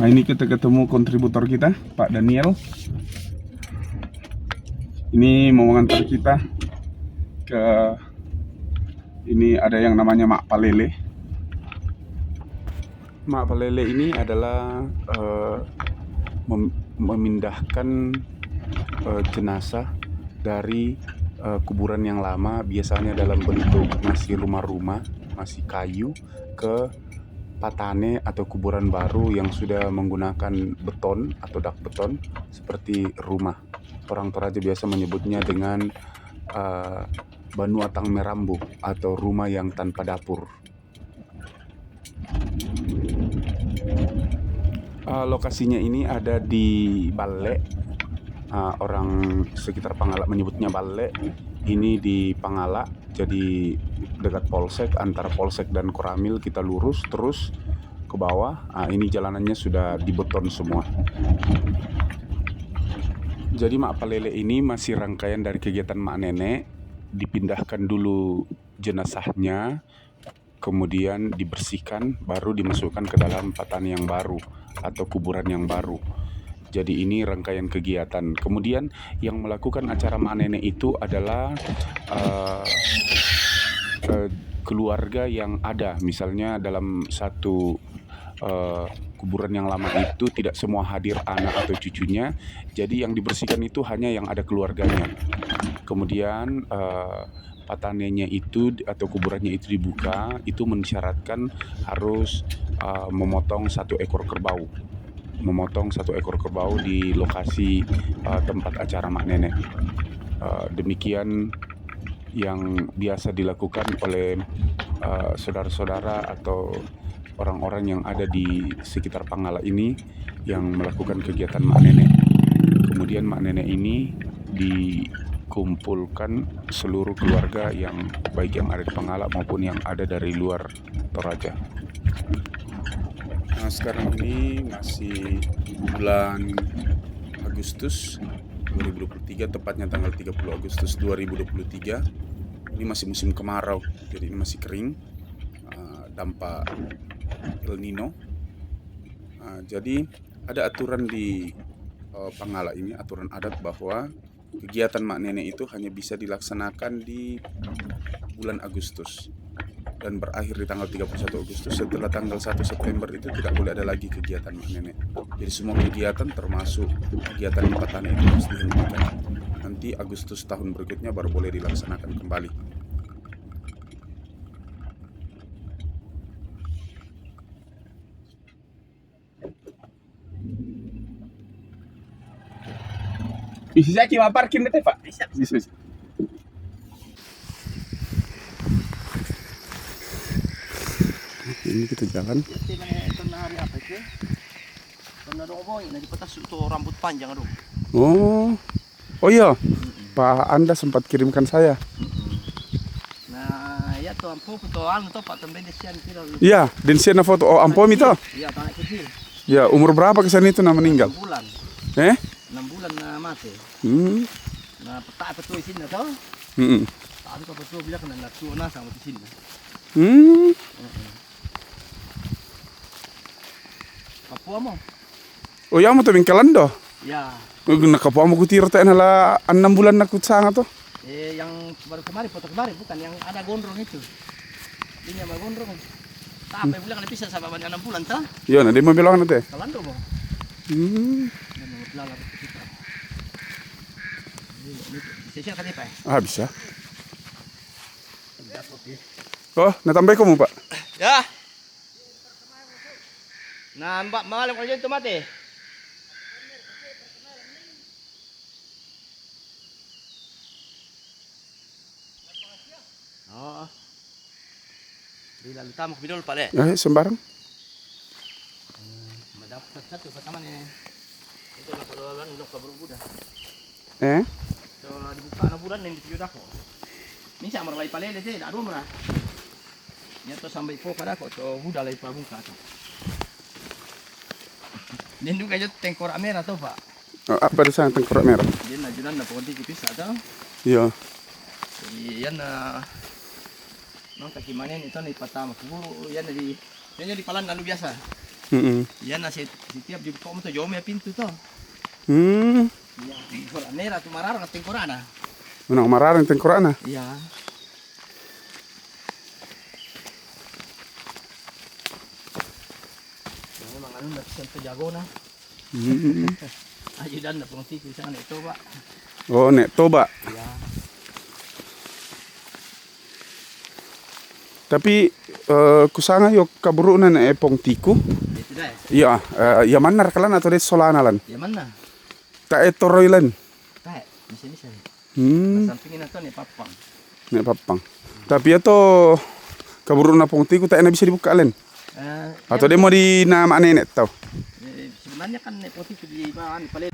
Nah, ini kita ketemu kontributor kita, Pak Daniel. Ini mau mengantar kita ke ini ada yang namanya Mak Palele. Mak Palele ini adalah memindahkan jenazah dari kuburan yang lama, biasanya dalam bentuk masih rumah-rumah, masih kayu, ke patane atau kuburan baru yang sudah menggunakan beton atau dak beton seperti rumah. Orang Toraja biasa menyebutnya dengan Banu Atang Merambu atau rumah yang tanpa dapur. Lokasinya ini ada di Balle. Orang sekitar Pangala menyebutnya Balle. Ini di Pangala, jadi dekat Polsek, antara Polsek dan Koramil. Kita lurus terus ke bawah. Ini jalanannya sudah dibeton semua. Jadi Mak Palele ini masih rangkaian dari kegiatan Mak Nenek. Dipindahkan dulu jenazahnya, kemudian dibersihkan, baru dimasukkan ke dalam patani yang baru atau kuburan yang baru. Jadi ini rangkaian kegiatan. Kemudian yang melakukan acara Mak Nenek itu adalah keluarga yang ada. Misalnya dalam satu kuburan yang lama itu tidak semua hadir anak atau cucunya. Jadi yang dibersihkan itu hanya yang ada keluarganya. Kemudian patanenya itu atau kuburannya itu dibuka, itu mensyaratkan harus memotong satu ekor kerbau di lokasi tempat acara Mak Nenek. Demikian yang biasa dilakukan oleh saudara-saudara atau orang-orang yang ada di sekitar Pangala ini yang melakukan kegiatan Mak Nenek. Kemudian Mak Nenek ini dikumpulkan seluruh keluarga yang baik yang ada di Pangala maupun yang ada dari luar Toraja. Nah, sekarang ini masih bulan Agustus 2023, tepatnya tanggal 30 Agustus 2023. Ini masih musim kemarau, jadi ini masih kering, dampak El Nino. Jadi ada aturan di Pangala ini, aturan adat bahwa kegiatan Mak Nenek itu hanya bisa dilaksanakan di bulan Agustus dan berakhir di tanggal 31 Agustus. Setelah tanggal 1 September itu tidak boleh ada lagi kegiatan Mak Nenek. Jadi semua kegiatan termasuk kegiatan di patani itu harus dihentikan. Nanti Agustus tahun berikutnya baru boleh dilaksanakan kembali. Bisa kita parkir deh, Pak? Bisa. Ini kita jalan. Rambut panjang aduh. Oh iya, Pak Anda sempat kirimkan saya. Nah, ya tuh ampo foto tuh Pak tembe desian kilo. Iya, densian foto ampom itu. Iya, tanah kecil. Ya, umur berapa kesan itu na meninggal? 6 bulan. 6 bulan na mati. Nah, peta petu isin na to. Tapi ko petu bila kana natuwa na sama isin na. Papua mo. Oh ya, mo to bingkalan do. Ya. Nakapua mo kutir ta nala 6 bulan na kutsanga to. Yang baru kemarin foto kemarin bukan yang ada gondrong itu. Ini yang gondrong. Tapi bilang kan bisa sama 6 bulan ta? Iya, na di mo bilang na te. Kalando mo. Lalar kita. Bisa kan Pak? Bisa. Oh, natambay ko mo, Pak. Ya. Nah, Mbak, malam kalau itu mati. Oh. Bila utama ke bidol pale. Sembarang. Mendapat satu pertama nih. Itu lah kalau orang udah kabur budak. So, dibuka na bulan nih di ako. Minsan marlay pale deh, ada rumah. Ya to sampai po kada ko to budak lay pabungka to. Din juga jo tengkorak merah to, Pak. Apa di sana tengkorak merah? Din najunan na pokoknya tipis ada. Iya. Yan na nang takimanin ito na ipatama. Yan na di palan lalu biasa. Yan na setiap dibuka mo to, jauh may pintu to. Iya, nera tu mararang at tengkorana. Unang mararang tengkorana. Iya. Memang anu na sa jago na. Ajudan na pong tiki sana ito ba. Oh, nek toba. Iya. Tapi kusanga yo kaburu na epong tiku. Itu dah. Iya, ya manar kalan atau det solana lan. Ya mana? Ta etoroy lan. Tak, di sini. Sampingin na to ni papang. Nek papang. Tapi itu kaburu na pong tiku tak na bisa dibuka lan. Atau dia mau di nama nenek tau. Sebenarnya kan nek poti di bahan paling.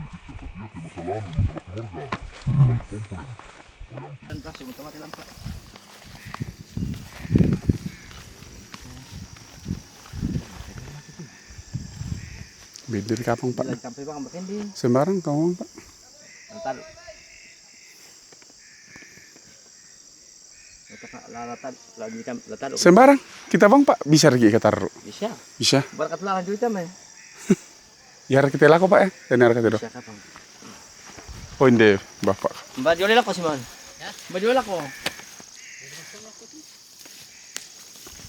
Dan kasih mati lampu. Beda di kapang pak. Sampai bang makin di. Sembarang kau pak. Entar. Latar. Sembarang kita bang pak bisa lagi kita taruh. Bisa. Bisa. Berkat lahan juta mah. Ya kita laku pak ya. Dan harga itu. Bisa kapang. Oh inde bapak. Mbak Jolel ako Simon. Ya. Mbak Jolel ako.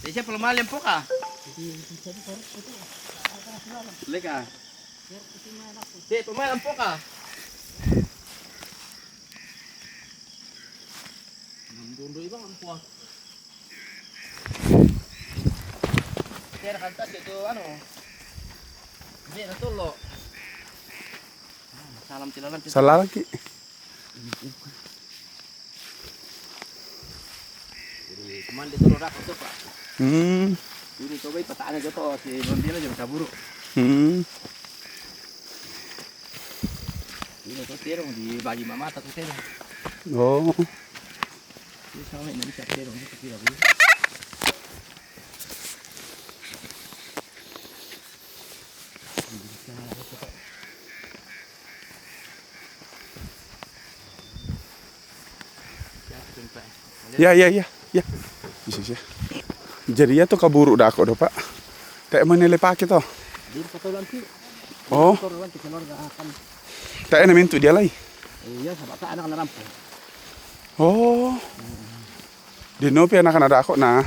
Siya pala po ka. Leka. Di, pumalam po ka. Nandundoy bang ang puwa? Kaya kantas ito ano? Hindi, natulo. Salam tilalan. Salah lagi. Jadi kemarin dito rak ito pa. Ini coba pataan aja to si Rondina jangan kaburu. Ini tuh terong di bagi mama tuh terong. Oh. Ini sama ini bisa terong itu tidak boleh. Ya. Bisa. Jadi ya tuh kaburu dah aku pak. Tak menele pakai toh. Di patulan sih. Oh. Korban ke keluarga akan. Tak enak mintu dia lagi. Iya, sahabat anak na rampo. Oh. Di nopi anak ada aku nah.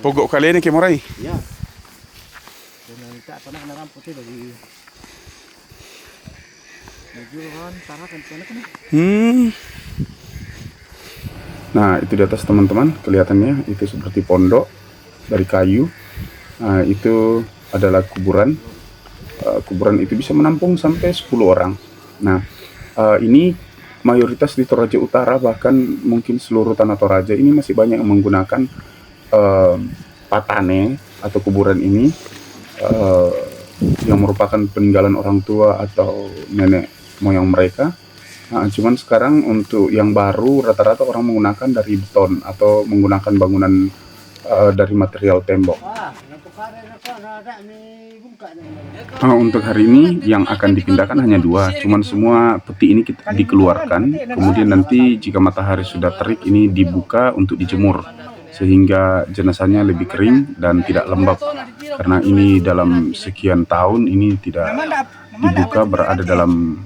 Pogok kali ini kemorai. Iya. Dan kita anak na rampo tuh bagi. Majuan sarakan anak kan. Nah itu di atas teman-teman kelihatannya itu seperti pondok dari kayu. Nah itu adalah kuburan. Kuburan itu bisa menampung sampai 10 orang. Nah ini mayoritas di Toraja Utara, bahkan mungkin seluruh Tanah Toraja ini masih banyak yang menggunakan patane atau kuburan ini yang merupakan peninggalan orang tua atau nenek moyang mereka. Nah, cuman sekarang untuk yang baru rata-rata orang menggunakan dari beton atau menggunakan bangunan dari material tembok. Untuk hari ini yang akan dipindahkan hanya 2, cuman semua peti ini dikeluarkan, kemudian nanti jika matahari sudah terik ini dibuka untuk dijemur sehingga jenazahnya lebih kering dan tidak lembab, karena ini dalam sekian tahun ini tidak dibuka, berada dalam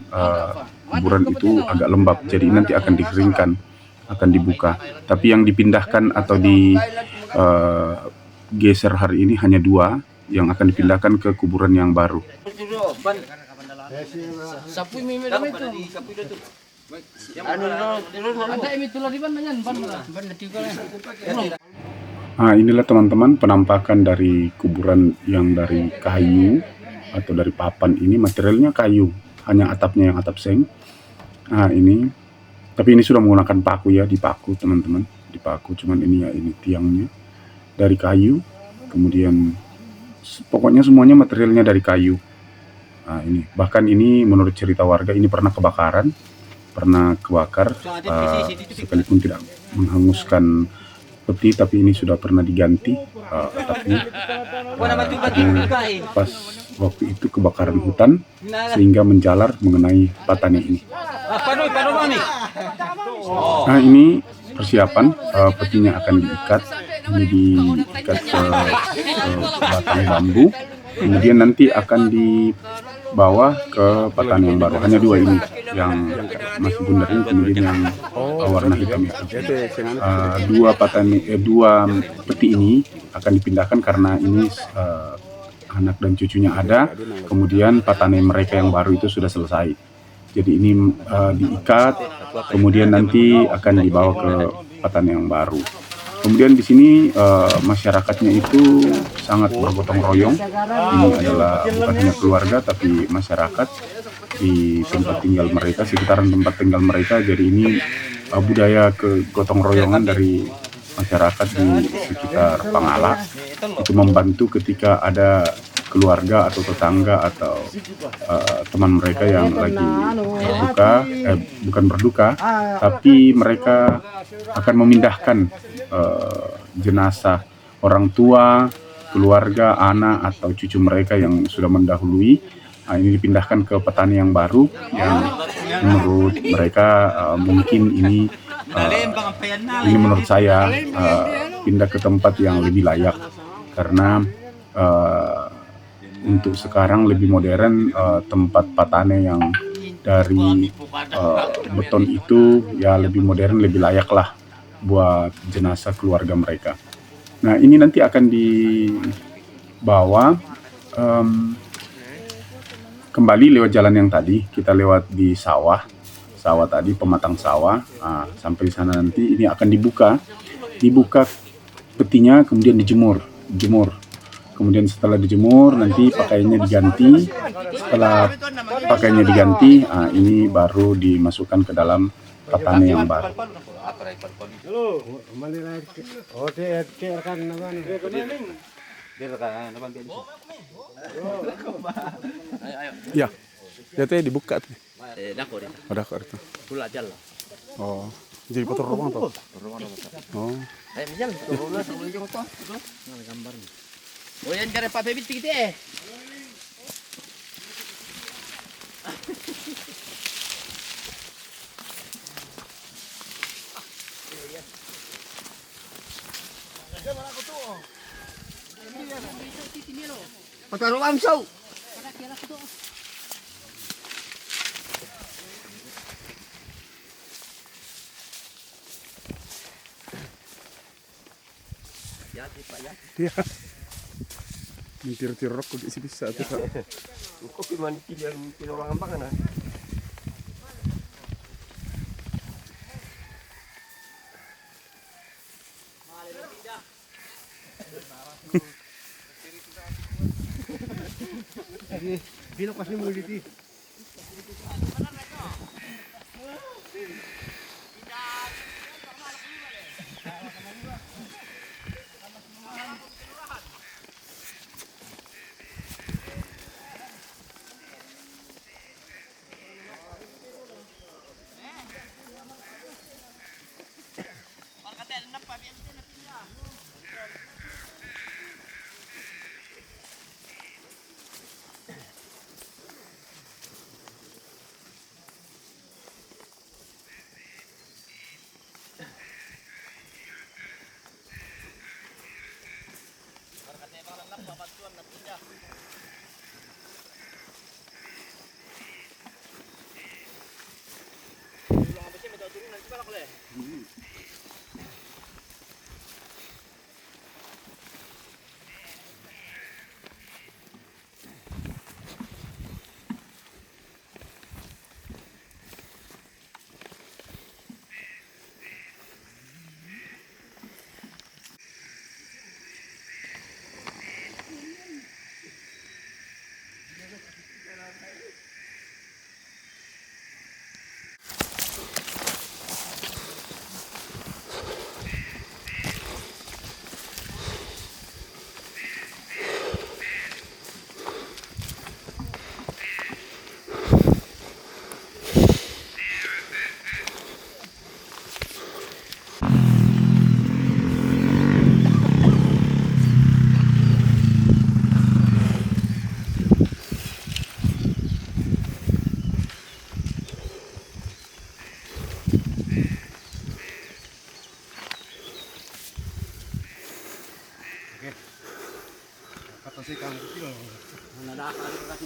kuburan itu agak lembab, jadi nanti akan dikeringkan, akan dibuka. Tapi yang dipindahkan atau digeser hari ini hanya 2 yang akan dipindahkan ke kuburan yang baru. Nah, inilah teman-teman penampakan dari kuburan yang dari kayu atau dari papan ini. Materialnya kayu, hanya atapnya yang atap seng. Nah ini, tapi ini sudah menggunakan paku ya, dipaku teman-teman, dipaku. Cuman ini ya, ini tiangnya dari kayu, kemudian pokoknya semuanya materialnya dari kayu. Nah ini, bahkan ini menurut cerita warga ini pernah kebakaran, pernah kebakar, sekalipun tidak menghanguskan peti, tapi ini sudah pernah diganti atapnya. Pas waktu itu kebakaran hutan sehingga menjalar mengenai patani ini. Nah ini persiapan, petinya akan diikat, ini diikat ke batang bambu, kemudian nanti akan dibawa ke patan yang baru. Hanya 2 ini yang masih bundar ini, kemudian yang warna hitam itu. 2 peti ini akan dipindahkan karena ini anak dan cucunya ada, kemudian patane mereka yang baru itu sudah selesai. Jadi ini diikat, kemudian nanti akan dibawa ke patan yang baru. Kemudian di sini masyarakatnya itu sangat bergotong royong. Ini adalah bukan hanya keluarga, tapi masyarakat di tempat tinggal mereka, sekitaran tempat tinggal mereka. Jadi ini budaya kegotong royongan dari masyarakat di sekitar Pangala. Itu membantu ketika ada keluarga atau tetangga atau teman mereka yang lagi berduka, bukan berduka, tapi mereka akan memindahkan jenazah orang tua, keluarga, anak atau cucu mereka yang sudah mendahului. Ini dipindahkan ke petani yang baru yang menurut mereka mungkin ini menurut saya pindah ke tempat yang lebih layak, karena untuk sekarang lebih modern, tempat patane yang dari beton itu ya lebih modern, lebih layak lah buat jenazah keluarga mereka. Nah, ini nanti akan dibawa kembali lewat jalan yang tadi. Kita lewat di sawah tadi, pematang sawah. Nah, sampai di sana nanti ini akan dibuka petinya, kemudian dijemur. Kemudian setelah dijemur nanti pakaiannya diganti. Setelah pakaiannya diganti, ini baru dimasukkan ke dalam patane yang baru. Ya, jatuhnya dibuka tuh. Dakor itu. Oh, jadi foto rumah tuh. Oh. Oh, yan kare pa bebit tigit eh. Pataro am show. Iya. Mentir-tir rokok di sini bisa tuh. Kok gimana dia orang apa kan? Bilo kasih mau di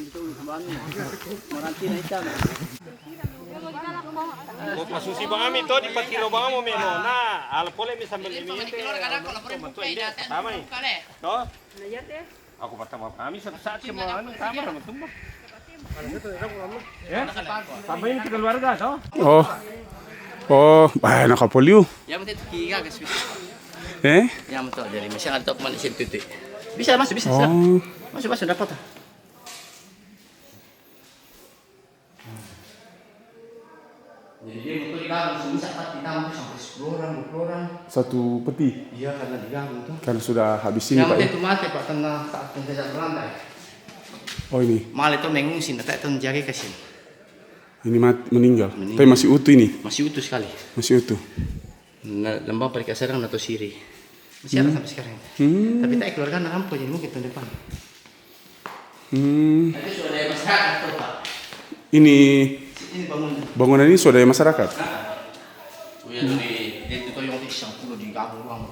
Maranti na hitam. Kung pasusi ba kami to, di pa kilo ba mo meno na alpole mi sambil ini tama eh. To? Aku pertama kami satu saat semua anu tama naman tumba. Ya, sampai ini keluarga to. Oh. Oh, bah nakapulyo. Ya mo tito kiga guys. Eh? Ya mo to dari masih antok man isin titi. Bisa masuk bisa. Oh. Masuk dapat. Jadi dia betul di gang, bisa di tamu sampai 10 orang, 20 orang. Satu peti. Iya karena di gang itu. Karena sudah habis ini, Yang Pak. Ya? itu mati Pak karena saat penjajahan berlantai. Oh ini. Mal itu mengungsi, tak itu menjaga kasih. Ini meninggal. Tapi masih utuh ini. Masih utuh sekali. Masih utuh. Nah, lembang periksa serang atau siri. Masih ada sampai sekarang. Tapi tak keluarga anak jadi mungkin tahun depan. Tapi sudah ada masyarakat tuh Pak. Ini Bangunan. bangunan ini swadaya masyarakat. Oh ya itu yang isang pulau di kampung lama.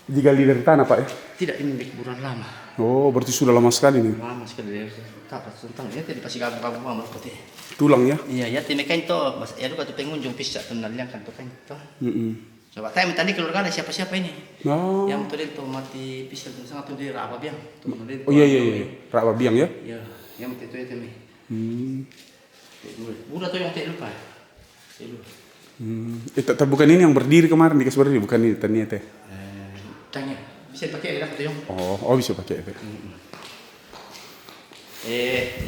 Digali dari tanah, Pak ya? Tidak ini kuburan lama. Oh, berarti sudah lama sekali nih. Lama sekali dari tak tentang ya tadi pasti kampung lama seperti. Tulang ya? Iya ya tini kan to, mas ya lupa tuh pengunjung bisa kenal yang kan tuh kan to. Coba tanya tadi keluarga ada siapa-siapa ini? Oh. Yang betul itu mati bisa tuh sangat tuh di Rawa Biang. Oh iya. Rak Biang ya? Iya, yang itu itu mi. Udah tuh yang tak lupa. Bukan ini yang berdiri kemarin dikasih berdiri, bukan ini ternyata. Tanya, bisa pakai dah tuh yang. Oh bisa pakai itu.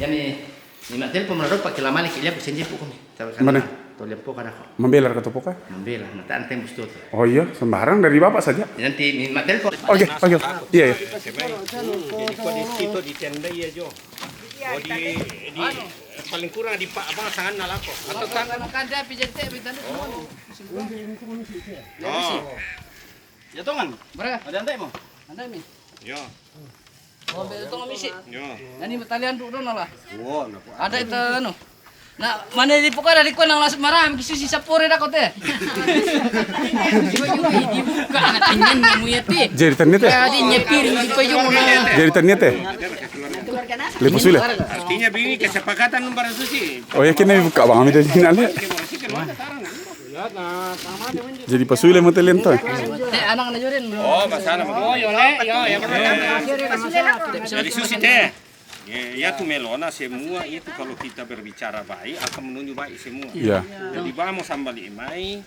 Ya nih, mak telepon menurut pakai lama nih kita bersenjata pukul nih. Mana? Tuh lihat pukul ada kok. Membela kata poka? Membela, nanti ante mesti tuh. Oh iya, sembarang dari bapak saja. Nanti mak telepon. Oke. Iya. Jadi kondisi itu di tenda ya Jo. Oh di paling kurang di Pak Abang sangan nalako. Atau kan Kada pijete bitan. Oh. Ya tongan. Berapa? Ada ante mo? Ante mi. Ya. Oh, betul misi. Ya. Nani batalian dulu lah. Oh, naku. Ada itu anu. Nah, mana di pokok dari ko nang las maram kisi sisa pore dah kote. Dibuka anak tingin kamu ya ti. Jadi ternyata. Jadi nyepir di payung na. Jadi ternyata. Lepas sudah. Artinya begini kesepakatan nomor susi. Oh ya kena buka bang, ambil dari sini aja. Jadi pasule mau telen tuh. Anak najurin. Oh, masalah. Oh, yo le, ya. Jadi susi teh. Ya tuh melona semua itu kalau kita berbicara baik akan menunjuk baik semua. Iya. Jadi bamo sambal imai.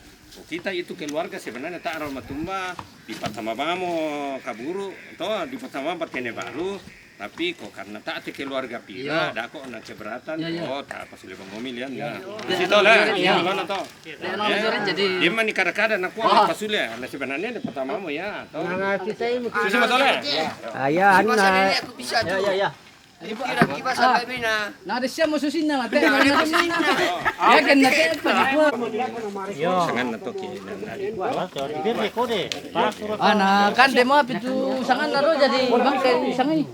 Kita itu keluarga sebenarnya tak arah matumba di pertama bamo kaburu, toh di pertama berkene baru. Tapi kok karena tak ada keluarga pira, ada kok nak keberatan, oh tak pas sudah pemilihan ya. Di situ lah, ya mana toh. Jadi Dia mah ni kadang-kadang nak kuat pas sudah, nah sebenarnya di pertamamu ya, toh. Susi betul ya? Ayah, ya. Nah, ada siapa musuhin na natin. Ya kan natin pa Sangan na to Ana kan demo pitu sangan laro jadi bangke sangan.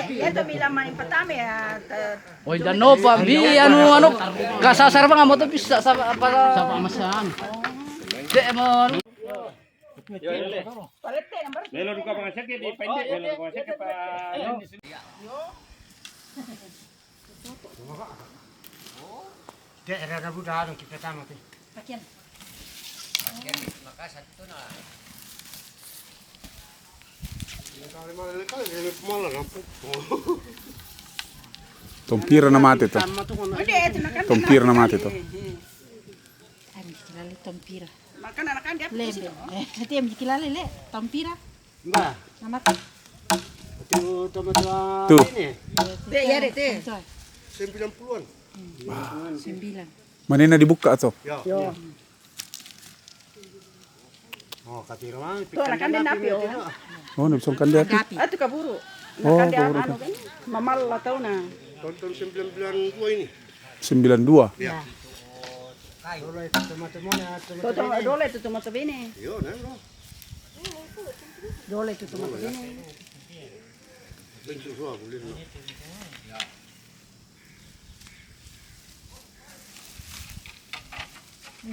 Ito bilang maning patami Oy dano pa bi anu kasasar ba nga mo to bisa sa para sa pamasahan. De mo Melo duka pangasyak di pendek, melo duka pangasyak pa. Era budak dong kita tamat. Tompira na mate to. Tompira na mate to. Kilala Tompira. makan anak dia Lebe. Nanti yang kilala le Tompira. Mbak, Nama itu tomat Tuh. ini teh ya deh teh 90-an. 9. Mana dibuka tuh? Ya. Oh, katiro mah. tuh anak dia napi Oh, nabisong kanda. Gapi. itu kaburu Oh, makan dia kaburu. anu kan mamal lah tahu na Tonton 92 ini. 92. Ya. Kalau itu tomat-tomatnya, tuh dole itu tomat bene Yo, nang. dole itu tomat bene Bentuk gua boleh.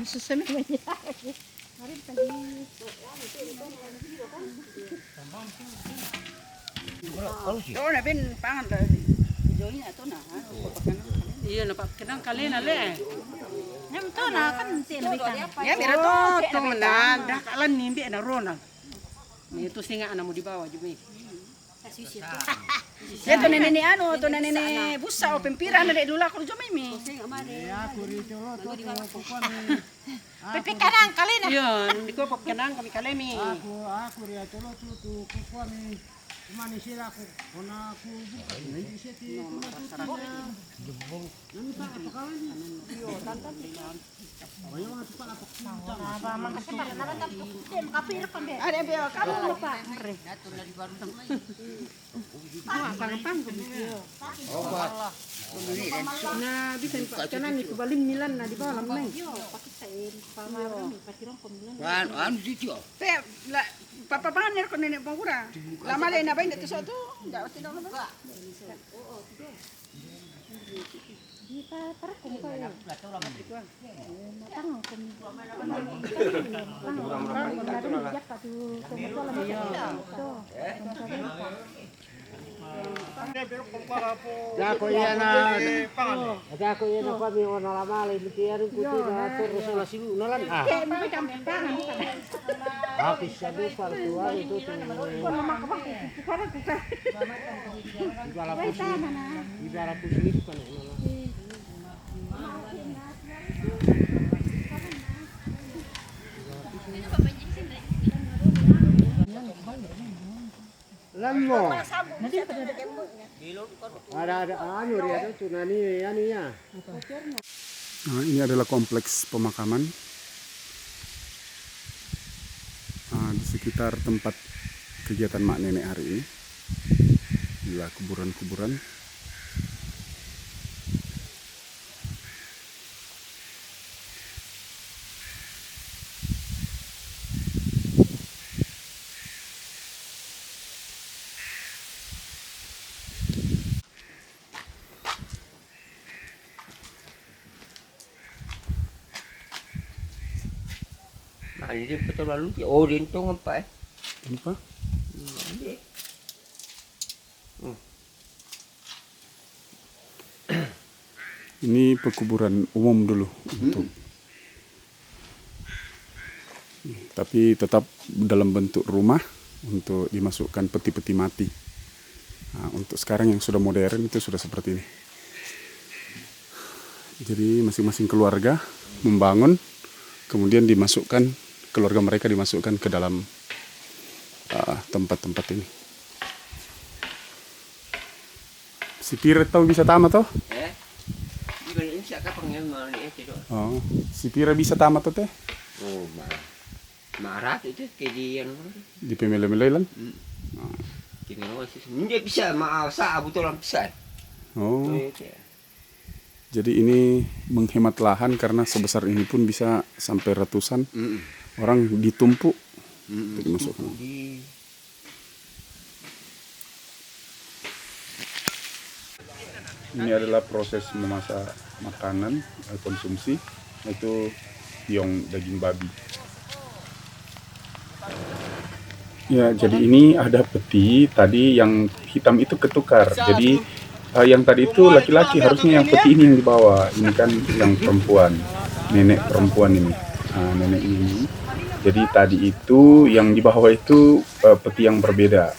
Susah namanya. Mari tadi. Oh, na bin pangan lah. Videonya itu nah. Iya, nampak kenang kali nale. Nyam to na kan sila bitan. Ya, mira Oh, tuh. tuh na, dah kalan nimbi na Ronald. Itu singa anak mau dibawa Jumi. Ya to nene ano, to nene busa o pempira na dulu ako jo mimi. Pepe kanang kali na. Iya, di ko kenang kami kalemi. Aku ria tolo tu kuami. Mani sila aku. Ona aku buka. Nanti siya ti Makapira pa be. Ada be kamu lupa. Na bisa kenang itu balim Milan na di bawah lameng. Pe la papa pangan ko nene pangura. Lama le na ba ina to so to. Ndak wati na ba. Dako yan na. Dako yan na kami ona lamale mutiaru kuti na terus na silu nalan ah. Habis sabu par tua itu tu. Ibara pusing kan. Lamo. Ada anu dia tu nani ya. Nah, ini adalah kompleks pemakaman di sekitar tempat kegiatan mak nenek hari ini. Gila kuburan-kuburan. Ini betul lalu oh dintong apa? Apa? Ini pekuburan umum dulu untuk, tapi tetap dalam bentuk rumah untuk dimasukkan peti-peti mati. Nah, untuk sekarang yang sudah modern itu sudah seperti ini. Jadi masing-masing keluarga membangun, kemudian dimasukkan keluarga mereka dimasukkan ke dalam tempat-tempat ini. Si Pira tahu bisa tamat toh? Oh, si Pira bisa tamat toh teh? Oh, marah itu kejadian. Di pemilih-milih Hindi bisa maasa betul bisa. Oh. Jadi ini menghemat lahan karena sebesar ini pun bisa sampai ratusan orang ditumpuk untuk dimasukkan. Ini adalah proses memasak makanan konsumsi, itu tiong daging babi. Ya, jadi ini ada peti tadi yang hitam itu ketukar. Jadi yang tadi itu laki-laki, harusnya yang peti ini yang dibawa. Ini kan yang perempuan, nenek perempuan ini. Nah, nenek ini. Jadi tadi itu yang di bawah itu peti yang berbeda,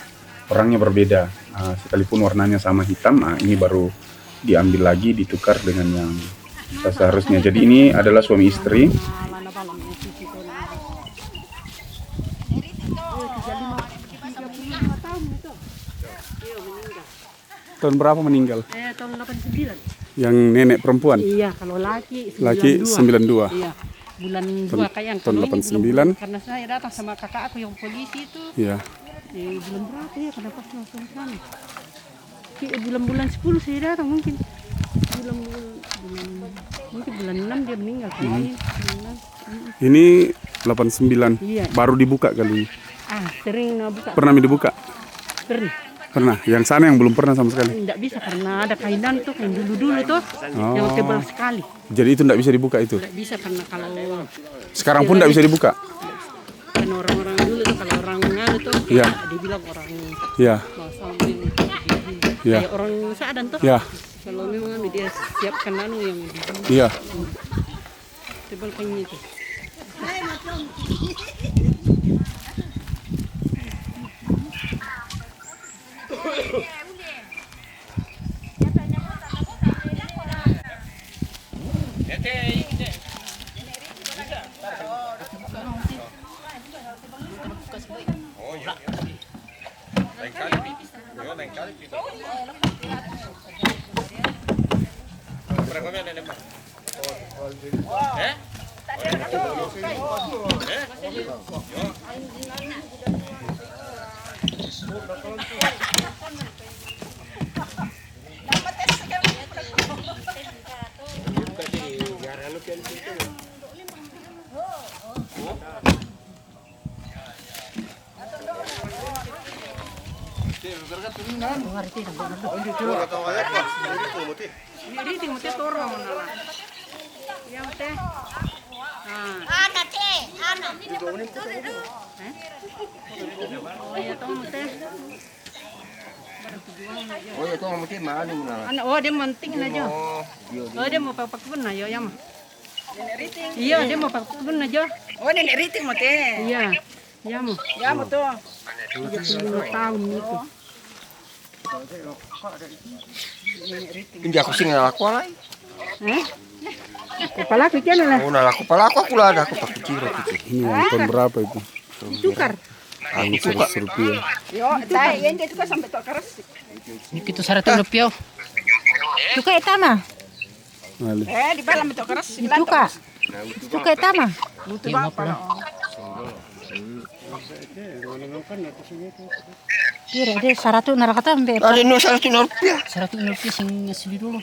orangnya berbeda. Sekalipun warnanya sama hitam, ini baru diambil lagi, ditukar dengan yang seharusnya. Jadi ini adalah suami istri. Tahun berapa meninggal? Tahun 89. Yang nenek perempuan? Iya, kalau laki 92. Laki 92. Iya. Bulan 2 kayak yang tahun kalau ini 89. belum, karena saya datang sama kakak aku yang polisi itu. Iya. Bulan berapa ya? Kenapa langsung sana? Bulan 10 saya datang mungkin. Mungkin bulan 6 dia meninggal. Ini 89. Iya. Baru dibuka kali ini. Sering buka. Pernah dibuka? Pernah. Yang sana yang belum pernah sama sekali. Tidak bisa karena ada kainan tuh, kain dulu tuh, yang tebal sekali. Jadi itu tidak bisa dibuka itu? Tidak bisa karena kalau sekarang pun tidak bisa dibuka? Karena orang-orang dulu tuh kalau orang nganu tuh, iya, dibilang orang iya, bangsa Ya. Kayak orang seadan tuh. Ya. Kalau memang dia siapkan yang Iya. tebal kayaknya itu. Oh ya, tuh mesti mana mana. Oh, dia mentingin aja. Oh, dia mau pakai kebun aja ya mah. Iya, dia mau pakai kebun aja. Oh, nenek riting mo te. Iya. Ya mah. Ya mo to. 35 tahun itu. Hindi ako sing nalaku alay. Kepala kecil lah. Oh, nalaku pala aku lah ada aku pakai ciro gitu. Ini nonton berapa itu? Tukar. Ini 100 rupiah. Yo, tay, yan dito ka sampai to karas. Ini kita 100 rupiah. Tuka itama. Ngali. Di balam to karas. Tuka. Tuka itama. Buto ba pa? Kira dia 100 narakata ambil. Ada no 100 rupiah. 100 rupiah sing asli dulu.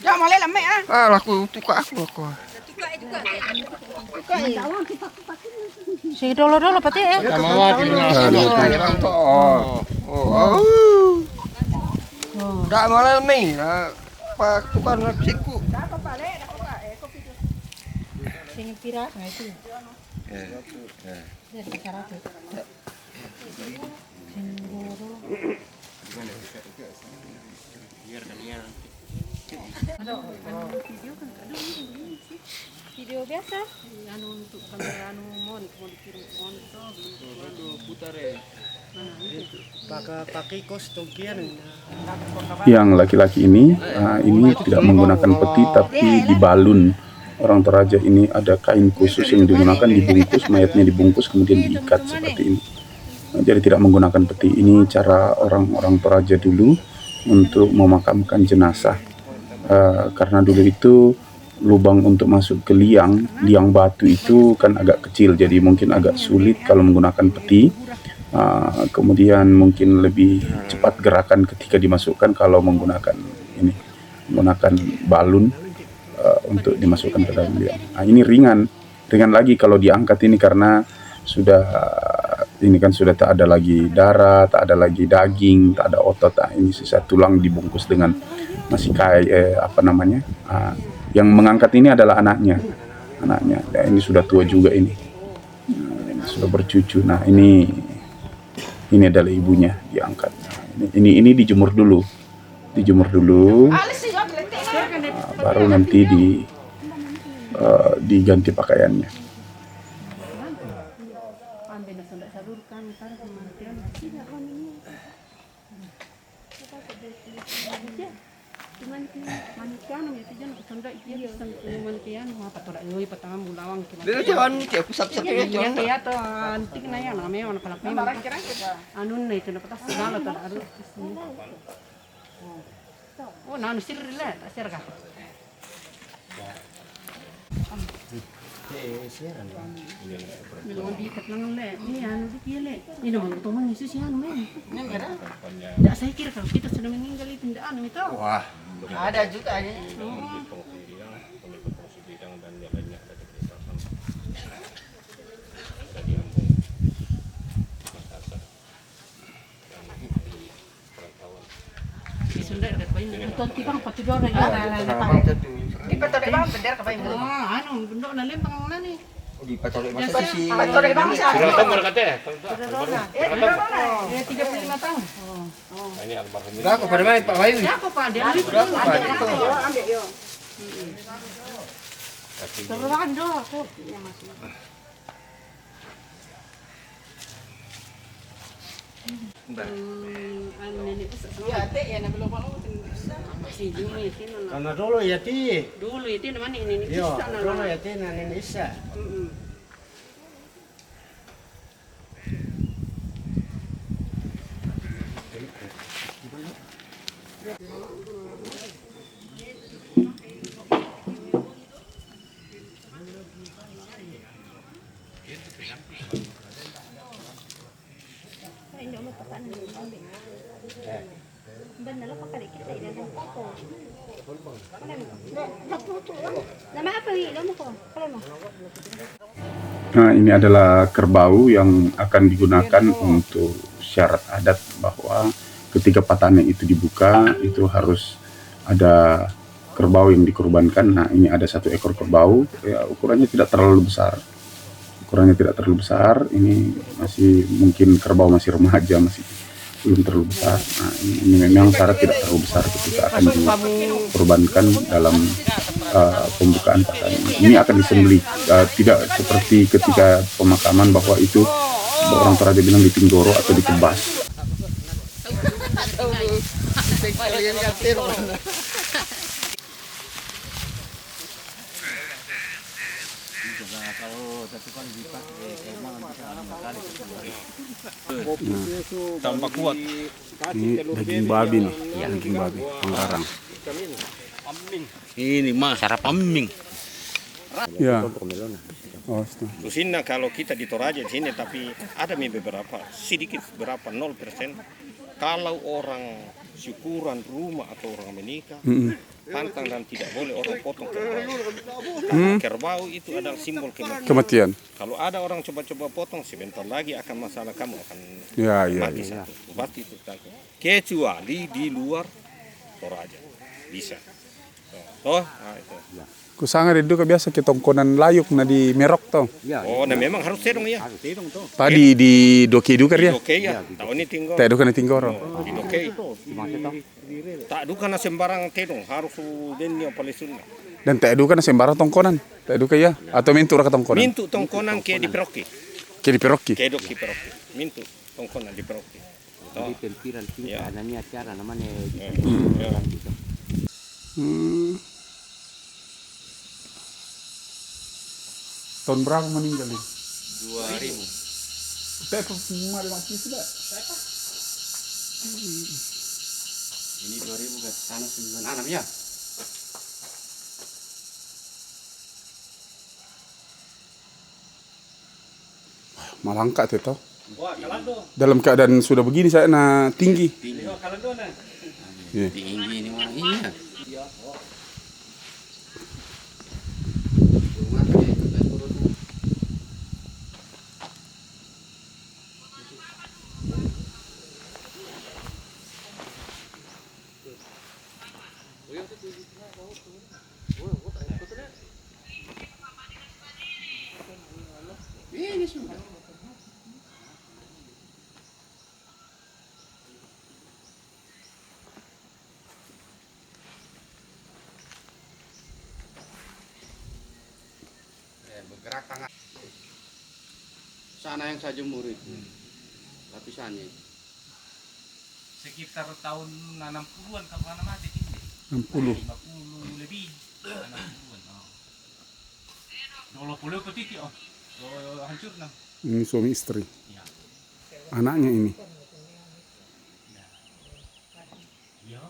Ya, malay lamay ah. Ah, laku tuka aku. Si dolo-dolo pati eh. Dak malah main lah. Pak tukar nasiku. Sing pira itu. Dari cara itu. Sing dolo. Video biasa. Anu untuk kamera anu mau dikirim Yang laki-laki ini tidak menggunakan peti tapi dibalun. Orang Toraja ini ada kain khusus yang digunakan, dibungkus, mayatnya dibungkus kemudian diikat seperti ini. Jadi tidak menggunakan peti. Ini cara orang-orang Toraja dulu untuk memakamkan jenazah. Karena dulu itu lubang untuk masuk ke liang batu itu kan agak kecil, jadi mungkin agak sulit kalau menggunakan peti. Kemudian mungkin lebih cepat gerakan ketika dimasukkan kalau menggunakan balun untuk dimasukkan ke dalam liang. Ini ringan lagi kalau diangkat ini karena sudah tak ada lagi darah, tak ada lagi daging, tak ada otot. Ini sisa tulang dibungkus dengan masih yang mengangkat ini adalah anaknya. Ya, ini sudah tua juga ini sudah bercucu. Nah ini adalah ibunya diangkat. Ini dijemur dulu, baru nanti diganti pakaiannya. Pero jawan cek pusat-pusat itu. Iya tuh antik na yan, namanya orang kalak memang. Anu na itu na patas segala tuh ada. Oh, nanu sir lah, tak sir kah? Belum diikat nang le, ini anu dikile. Ini naman teman Yesus ya anu men. Tidak saya kira kalau kita sudah meninggal itu tidak anu itu. Wah, ada juga ya. Sunda ada bayi nonton tipang patidor na Di pa to bendera ka ba anu bendok na lempang na ni. Di pacolek masa si Pacolek bangsa. Berapa tahun berkata ya? Ya 35 tahun. Ini almarhum ini. berapa pada main Pak Bayu? Siapa Pak? Dia lari Berapa Pak? Ambil yo. Teruran doh aku. Ya, teh ya na belum mau. si Jumi itu nana. Karena dulu ya ti. Dulu itu namanya ini Yo, bisa dulu nana. ya ti na Indonesia. Nah, ini adalah kerbau yang akan digunakan untuk syarat adat bahwa ketika patahan itu dibuka itu harus ada kerbau yang dikorbankan. Nah, ini ada 1 ekor kerbau, ya ukurannya tidak terlalu besar. Ini masih mungkin kerbau masih remaja, masih belum terlalu besar. Nah, ini memang syarat tidak terlalu besar ketika akan dikorbankan dalam pembukaan patahan ini akan disembelih, tidak seperti ketika pemakaman bahwa itu orang Toraja bilang ditinggoro atau ditebas. Tambah kuat. Ini daging babi nih, daging babi Panggarang. Ini mah sarap ambing. Ya. Oh, Khususnya kalau kita di Toraja di sini, tapi ada beberapa sedikit berapa 0%. Kalau orang syukuran rumah atau orang menikah, pantang dan tidak boleh orang potong kerbau. Karena kerbau itu adalah simbol kematian. Kalau ada orang coba-coba potong, sebentar lagi akan masalah kamu akan mati satu. Pasti itu takut. Kecuali di luar Toraja bisa. Oh, itu. Kusanga itu biasa ke tongkonan layuk na di Merok toh. Oh, nah memang harus terong ya. Tadi di Doki Dukar ya. Oke ya. Tahun ini tinggal. Tak dukan tinggoro. Di Doke. Tak dukan sembarang terong, harus dennya palesunna. Dan tak dukan sembarang tongkonan. Tak duka ya atau mintu ke tongkonan. Mintu tongkonan ke di Peroki. Ke di Peroki. Ke Doki Peroki. Mintu tongkonan di Peroki. Jadi pempiran kita namanya acara namanya. Tahun berapa meninggal ini? 2000. Tapi ada mati sudah. Ini 2000 ke sana 96 ya. Malangka tuh toh. Wah, kalando. Dalam keadaan sudah begini saya tinggi. Kalando nah. Iya. Tinggi ini mah ini ya. Bergerak tangan. Sana yang saya jemur itu. Lapisannya. Sekitar tahun 60-an kalau mana mati tinggi. 60. 50 lebih. 60-an. Dolo puluh petit oh. Hancur nah. Ini suami istri. Anaknya ini. Iya.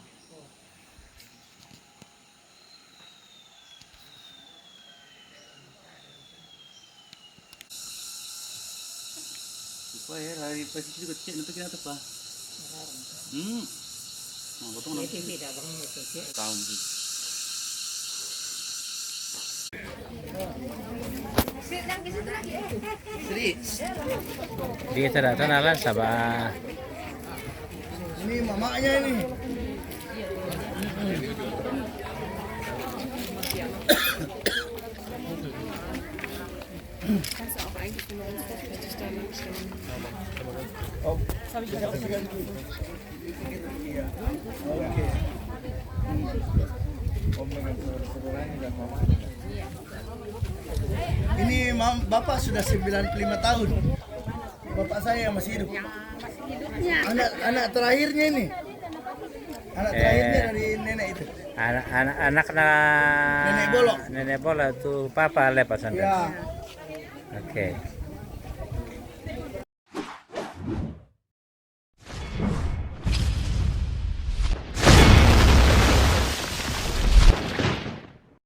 Supaya lari pasti juga cek nanti kita apa? Nah, potong nanti. Tahun sih. Di kita datang ala sabah. Ini mamanya ini. Ini Bapak sudah 95 tahun. Bapak saya yang masih hidup. Anak terakhirnya ini. Anak terakhirnya dari nenek itu. Anak Nenek Bolok. Nenek Bolok itu papa lepas Anda. Ya. Oke.